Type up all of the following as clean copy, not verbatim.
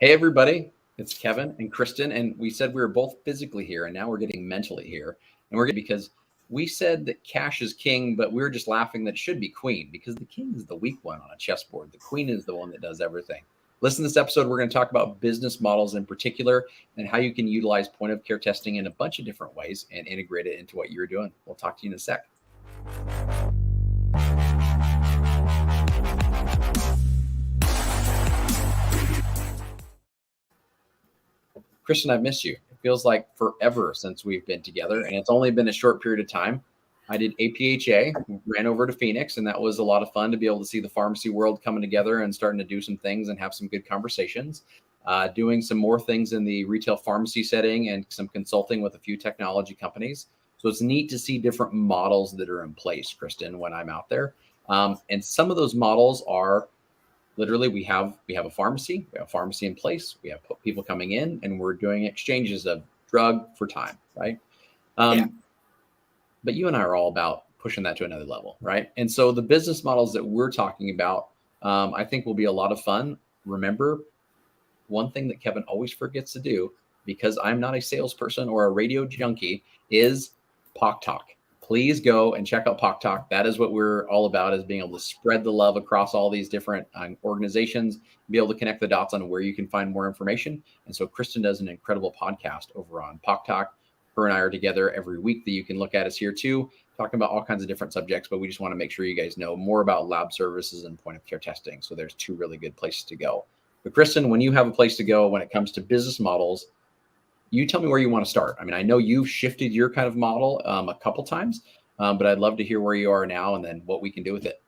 Hey, everybody. It's Kevin and Kristin, and we said we were both physically here, and now we're getting mentally here. And we're getting because we said that cash is king, but we were just laughing that it should be queen because the king is the weak one on a chessboard. The queen is the one that does everything. Listen to this episode. We're going to talk about business models in particular and how you can utilize point of care testing in a bunch of different ways and integrate it into what you're doing. We'll talk to you in a sec. Kristin, I've missed you. It feels like forever since we've been together, and it's only been a short period of time. I did APHA, ran over to Phoenix, and that was a lot of fun to be able to see the pharmacy world coming together and starting to do some things and have some good conversations. Doing some more things in the retail pharmacy setting and some consulting with a few technology companies. So it's neat to see different models that are in place, Kristin, when I'm out there. And some of those models are literally, we have a pharmacy in place. We have people coming in, and we're doing exchanges of drug for time, right? But you and I are all about pushing that to another level, right? And so the business models that we're talking about, I think will be a lot of fun. Remember, one thing that Kevin always forgets to do, because I'm not a salesperson or a radio junkie, is POC Talk. Please go and check out POC Talk. That is what we're all about, is being able to spread the love across all these different organizations, be able to connect the dots on where you can find more information. And so Kristin does an incredible podcast over on POC Talk. Her and I are together every week that you can look at us here too, talking about all kinds of different subjects, but we just want to make sure you guys know more about lab services and point of care testing. So there's two really good places to go. But Kristin, when you have a place to go when it comes to business models, you tell me where you want to start. I mean, I know you've shifted your kind of model a couple times, but I'd love to hear where you are now and then what we can do with it.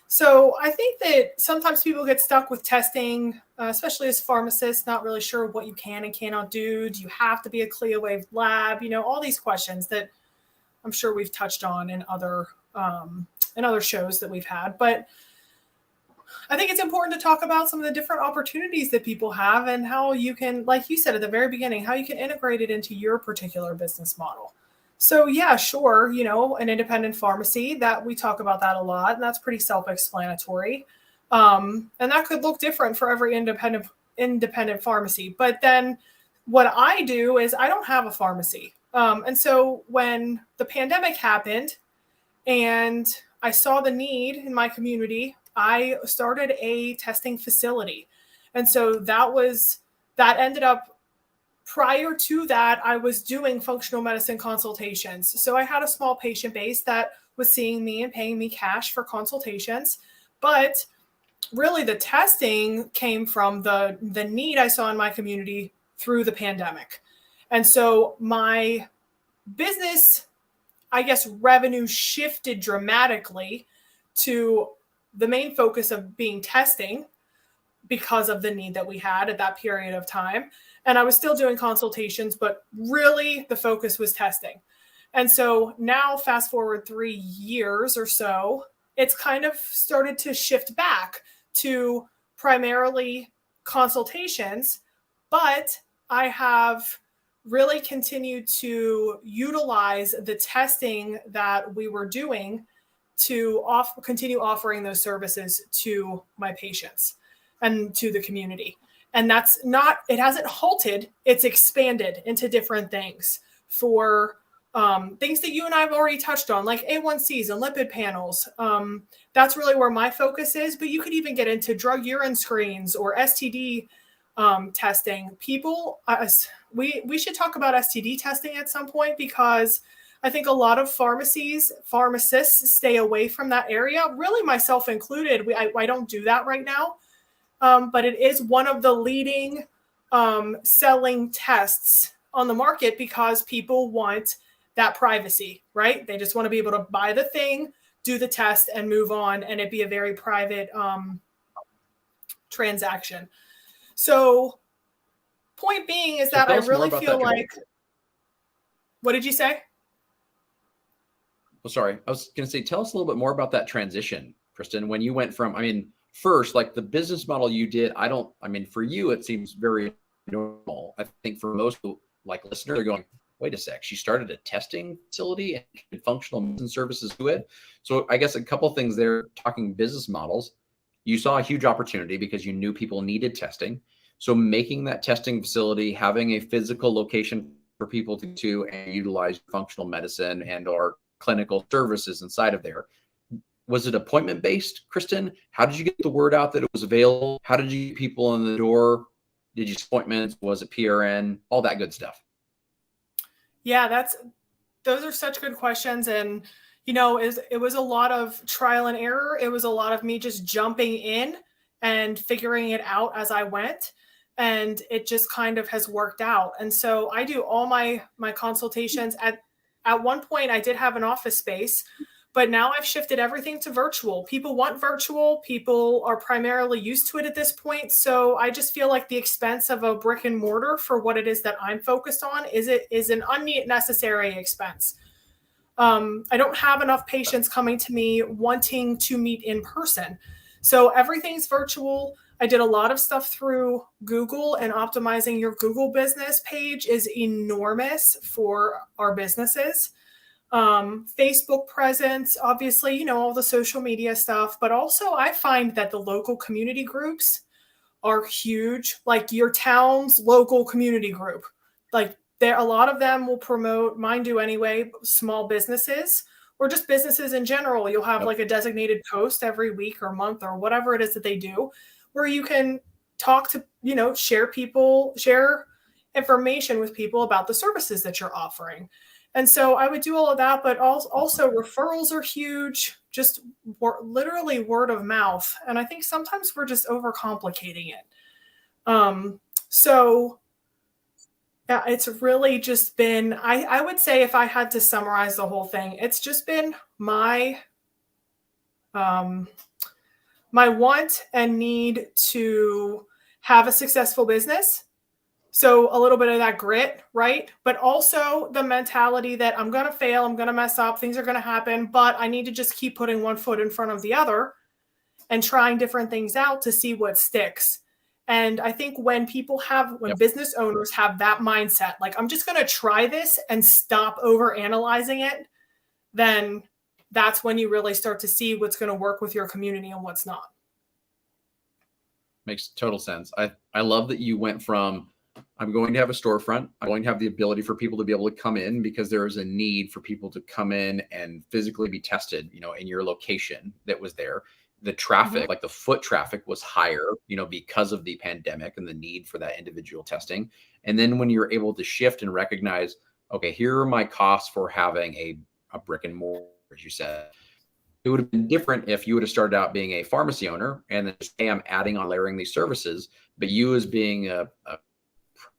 So I think that sometimes people get stuck with testing, especially as pharmacists, not really sure what you can and cannot do. Do you have to be a CLIA-waived lab? All these questions that I'm sure we've touched on in other shows that we've had. But I think it's important to talk about some of the different opportunities that people have and how you can, like you said at the very beginning, how you can integrate it into your particular business model. So yeah, sure, an independent pharmacy, that we talk about that a lot, and that's pretty self-explanatory. And that could look different for every independent pharmacy. But then what I do is I don't have a pharmacy. And so when the pandemic happened and I saw the need in my community, I started a testing facility. And so that ended up, prior to that, I was doing functional medicine consultations. So I had a small patient base that was seeing me and paying me cash for consultations. But really the testing came from the need I saw in my community through the pandemic. And so my business, revenue shifted dramatically to the main focus of being testing because of the need that we had at that period of time. And I was still doing consultations, but really the focus was testing. And so now, fast forward 3 years or so, it's kind of started to shift back to primarily consultations, but I have really continued to utilize the testing that we were doing to continue offering those services to my patients and to the community. And it hasn't halted, it's expanded into different things for things that you and I have already touched on, like A1Cs and lipid panels. That's really where my focus is, but you could even get into drug urine screens or STD testing. We should talk about STD testing at some point, because I think a lot of pharmacists stay away from that area, really myself included. I don't do that right now. But it is one of the leading selling tests on the market because people want that privacy, right? They just want to be able to buy the thing, do the test, and move on, and it be a very private transaction. So point being is that I really feel like... What did you say? Well, sorry. I was going to say, tell us a little bit more about that transition, Kristin, when you went from, first, like the business model you did, for you, it seems very normal. I think for most listeners, they're going, wait a sec, she started a testing facility and did functional medicine services to it. So I guess a couple of things there, talking business models. You saw a huge opportunity because you knew people needed testing. So making that testing facility, having a physical location for people to and utilize functional medicine and or clinical services inside of there. Was it appointment based, Kristin? How did you get the word out that it was available? How did you get people in the door? Did you appointments? Was it PRN? All that good stuff. Yeah, those are such good questions. And, it was a lot of trial and error. It was a lot of me just jumping in and figuring it out as I went. And it just kind of has worked out. And so I do all my consultations. At one point I did have an office space, but now I've shifted everything to virtual. People want virtual. People are primarily used to it at this point. So I just feel like the expense of a brick and mortar for what it is that I'm focused on is an unnecessary expense. I don't have enough patients coming to me wanting to meet in person. So everything's virtual. I did a lot of stuff through Google, and optimizing your Google business page is enormous for our businesses. Facebook presence, obviously, all the social media stuff, but also I find that the local community groups are huge, like your town's local community group. Like a lot of them will promote, mine do anyway, small businesses or just businesses in general. You'll have like a designated post every week or month or whatever it is that they do, where you can talk to, share information with people about the services that you're offering. And so I would do all of that, but also referrals are huge, just literally word of mouth. And I think sometimes we're just overcomplicating it. So yeah, it's really just been, I would say if I had to summarize the whole thing, it's just been my want and need to have a successful business. So a little bit of that grit, right? But also the mentality that I'm going to fail, I'm going to mess up, things are going to happen, but I need to just keep putting one foot in front of the other and trying different things out to see what sticks. And I think when business owners have that mindset, like I'm just going to try this and stop over analyzing it, then that's when you really start to see what's going to work with your community and what's not. Makes total sense. I love that you went from, I'm going to have a storefront. I'm going to have the ability for people to be able to come in because there is a need for people to come in and physically be tested, in your location that was there. The traffic, like the foot traffic was higher, because of the pandemic and the need for that individual testing. And then when you're able to shift and recognize, okay, here are my costs for having a brick and mortar, as you said. It would have been different if you would have started out being a pharmacy owner and then just, hey, I'm adding on layering these services, but you as being a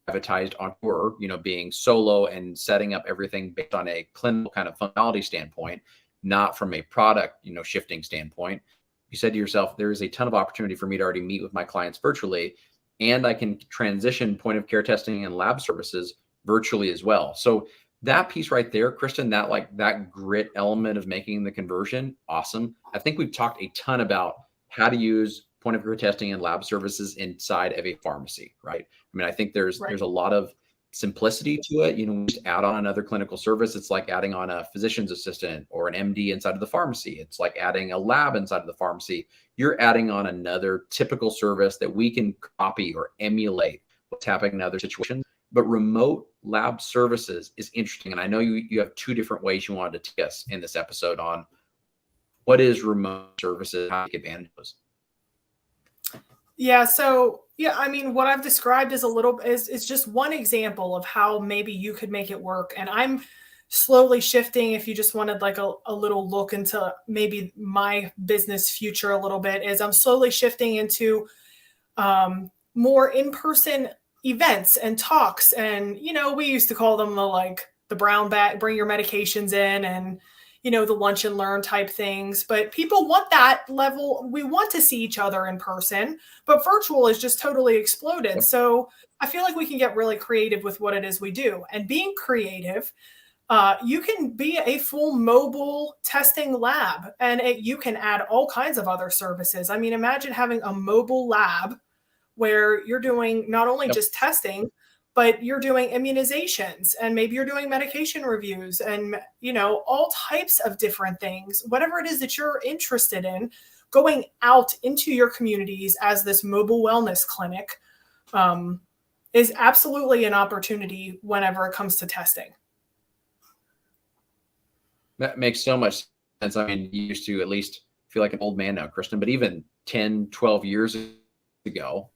privatized entrepreneur, being solo and setting up everything based on a clinical kind of functionality standpoint, not from a product, shifting standpoint. You said to yourself, there is a ton of opportunity for me to already meet with my clients virtually, and I can transition point of care testing and lab services virtually as well. So that piece right there, Kristin, that grit element of making the conversion, awesome. I think we've talked a ton about how to use point of care testing and lab services inside of a pharmacy, right? I mean, I think there's a lot of simplicity to it. We just add on another clinical service. It's like adding on a physician's assistant or an MD inside of the pharmacy. It's like adding a lab inside of the pharmacy. You're adding on another typical service that we can copy or emulate what's happening in other situations. But remote lab services is interesting. And I know you have two different ways you wanted to take us in this episode on what is remote services, how to take advantage of those. Yeah. So, I mean, what I've described is just one example of how maybe you could make it work. And I'm slowly shifting. If you just wanted like a little look into maybe my business future a little bit, is I'm slowly shifting into more in-person events and talks. And, we used to call them the brown bag, bring your medications in, and the lunch and learn type things. But people want that level. We want to see each other in person, but virtual is just totally exploded. So I feel like we can get really creative with what it is we do. And being creative, you can be a full mobile testing lab, and you can add all kinds of other services. I mean, imagine having a mobile lab where you're doing not only just testing, but you're doing immunizations, and maybe you're doing medication reviews and, all types of different things, whatever it is that you're interested in. going out into your communities as this mobile wellness clinic is absolutely an opportunity whenever it comes to testing. That makes so much sense. I mean, you used to at least feel like an old man now, Kristin, but even 10, 12 years ago,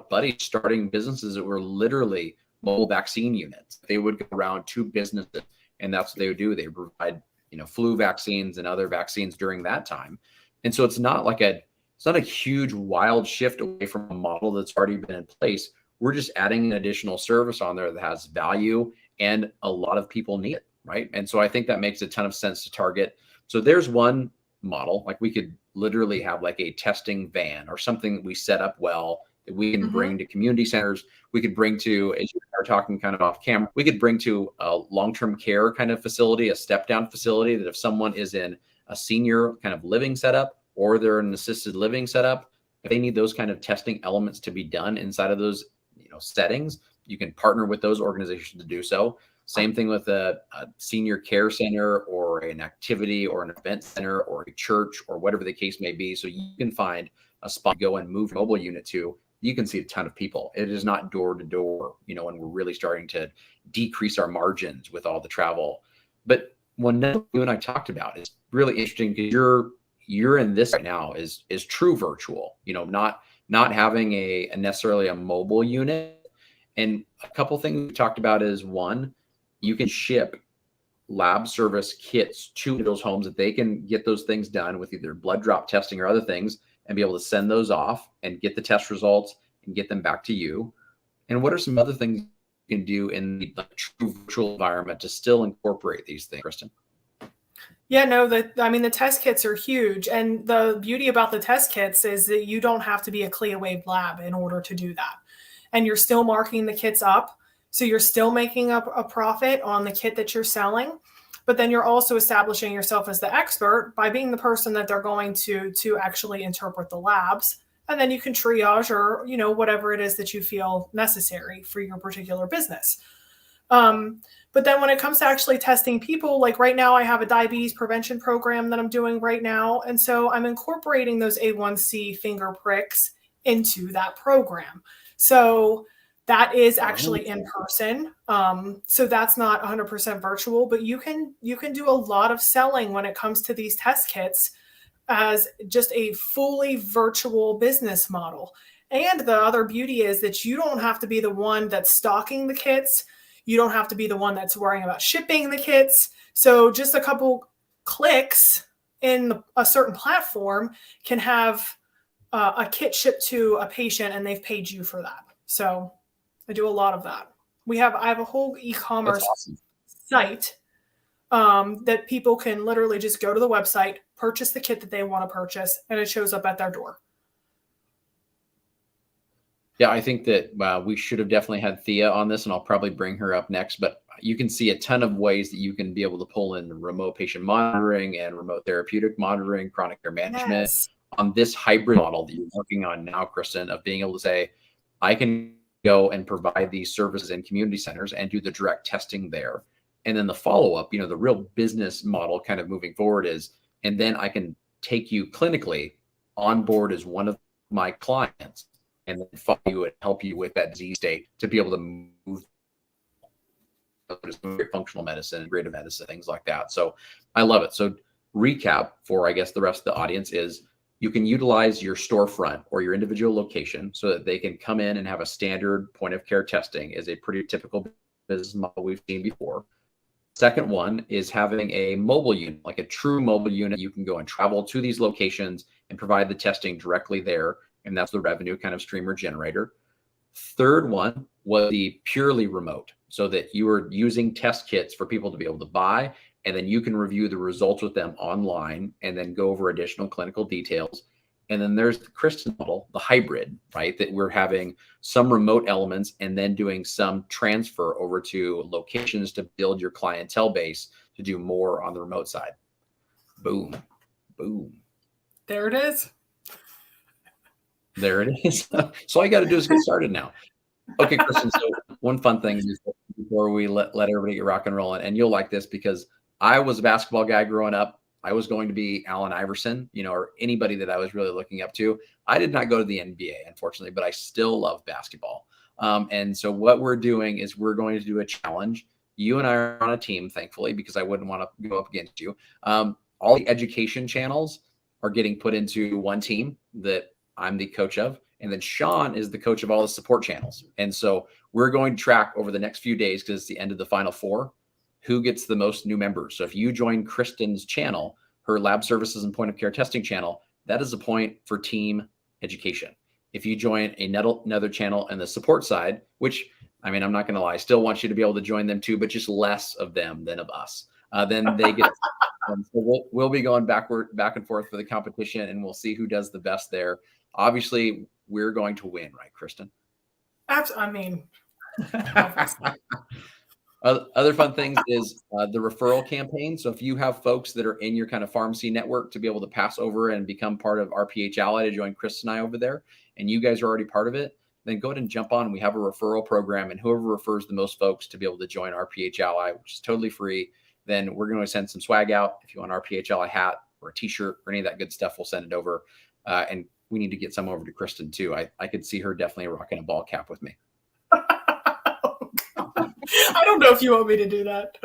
buddies starting businesses that were literally mobile vaccine units. They would go around to businesses, and that's what they would do. They would provide, flu vaccines and other vaccines during that time. And so it's not a huge wild shift away from a model that's already been in place. We're just adding an additional service on there that has value, and a lot of people need it, right? And so I think that makes a ton of sense to target. So there's one model. Like, we could literally have like a testing van or something that we set up well that we can bring to community centers. We could bring to, as you are talking kind of off camera, we could bring to a long-term care kind of facility, a step-down facility, that if someone is in a senior kind of living setup or they're in an assisted living setup, if they need those kind of testing elements to be done inside of those settings, you can partner with those organizations to do so. Same thing with a senior care center or an activity or an event center or a church or whatever the case may be. So you can find a spot to go and move your mobile unit to. You can see a ton of people. It is not door to door, when we're really starting to decrease our margins with all the travel. But one you and I talked about is really interesting, because you're in this right now is true virtual, not having a necessarily a mobile unit. And a couple things we talked about is, one, you can ship lab service kits to those homes that they can get those things done with either blood drop testing or other things, and be able to send those off and get the test results and get them back to you. And what are some other things you can do in the true virtual environment to still incorporate these things, Kristin? Yeah, no, the test kits are huge. And the beauty about the test kits is that you don't have to be a CLIA-waived lab in order to do that. And you're still marking the kits up. So you're still making up a profit on the kit that you're selling, but then you're also establishing yourself as the expert by being the person that they're going to actually interpret the labs. And then you can triage or, whatever it is that you feel necessary for your particular business. But then when it comes to actually testing people, like right now I have a diabetes prevention program that I'm doing right now. And so I'm incorporating those A1C finger pricks into that program. So that is actually in person. So that's not 100% virtual, but you can do a lot of selling when it comes to these test kits as just a fully virtual business model. And the other beauty is that you don't have to be the one that's stocking the kits. You don't have to be the one that's worrying about shipping the kits. So just a couple clicks in a certain platform can have a kit shipped to a patient, and they've paid you for that. So I do a lot of that. I have a whole e-commerce site that people can literally just go to the website, purchase the kit that they want to purchase, and it shows up at their door. Yeah, I think that we should have definitely had Thea on this, and I'll probably bring her up next. But you can see a ton of ways that you can be able to pull in remote patient monitoring and remote therapeutic monitoring, chronic care management on this hybrid model that you're working on now, Kristin, of being able to say, I can go and provide these services in community centers and do the direct testing there. And then the follow-up, the real business model kind of moving forward is, and then I can take you clinically on board as one of my clients, and then follow you and help you with that disease state to be able to move functional medicine, integrative medicine, things like that. So I love it. So recap for, I guess, the rest of the audience is, you can utilize your storefront or your individual location so that they can come in and have a standard point of care testing, is a pretty typical business model we've seen before. Second one is having a mobile unit, like a true mobile unit. You can go and travel to these locations and provide the testing directly there. And that's the revenue kind of streamer generator. Third one was the purely remote, so that you are using test kits for people to be able to buy, and then you can review the results with them online and then go over additional clinical details. And then there's the Kristin model, the hybrid, right? That we're having some remote elements and then doing some transfer over to locations to build your clientele base to do more on the remote side. Boom, boom. There it is. There it is. So all you got to do is get started now. Okay, Kristin. So one fun thing is, before we let everybody get rock and rolling, and you'll like this because I was a basketball guy growing up. I was going to be Allen Iverson, or anybody that I was really looking up to. I did not go to the NBA, unfortunately, but I still love basketball. And so what we're doing is we're going to do a challenge. You and I are on a team, thankfully, because I wouldn't want to go up against you. All the education channels are getting put into one team that I'm the coach of. And then Sean is the coach of all the support channels. And so we're going to track over the next few days, because it's the end of the Final Four, who gets the most new members. So if you join Kristin's channel, her lab services and point of care testing channel, that is a point for team education. If you join another channel on the support side, which, I mean, I'm not going to lie, I still want you to be able to join them too, but just less of them than of us. Then they get. So we'll be going back and forth for the competition, and we'll see who does the best there. Obviously, we're going to win, right, Kristin? I mean, other fun things is the referral campaign. So if you have folks that are in your kind of pharmacy network to be able to pass over and become part of RPH Ally, to join Chris and I over there, and you guys are already part of it, then go ahead and jump on. We have a referral program, and whoever refers the most folks to be able to join RPH Ally, which is totally free, then we're going to send some swag out. If you want an RPH Ally hat or a t-shirt or any of that good stuff, we'll send it over. And we need to get some over to Kristin too. I could see her definitely rocking a ball cap with me. I don't know if you want me to do that.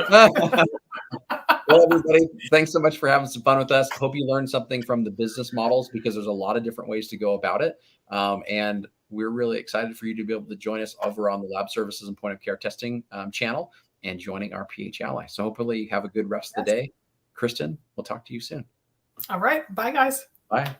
Well, everybody, thanks so much for having some fun with us. Hope you learned something from the business models, because there's a lot of different ways to go about it. And we're really excited for you to be able to join us over on the lab services and point of care testing channel and joining RPH Ally. So hopefully you have a good rest of the day. Kristin, we'll talk to you soon. All right. Bye, guys. Bye.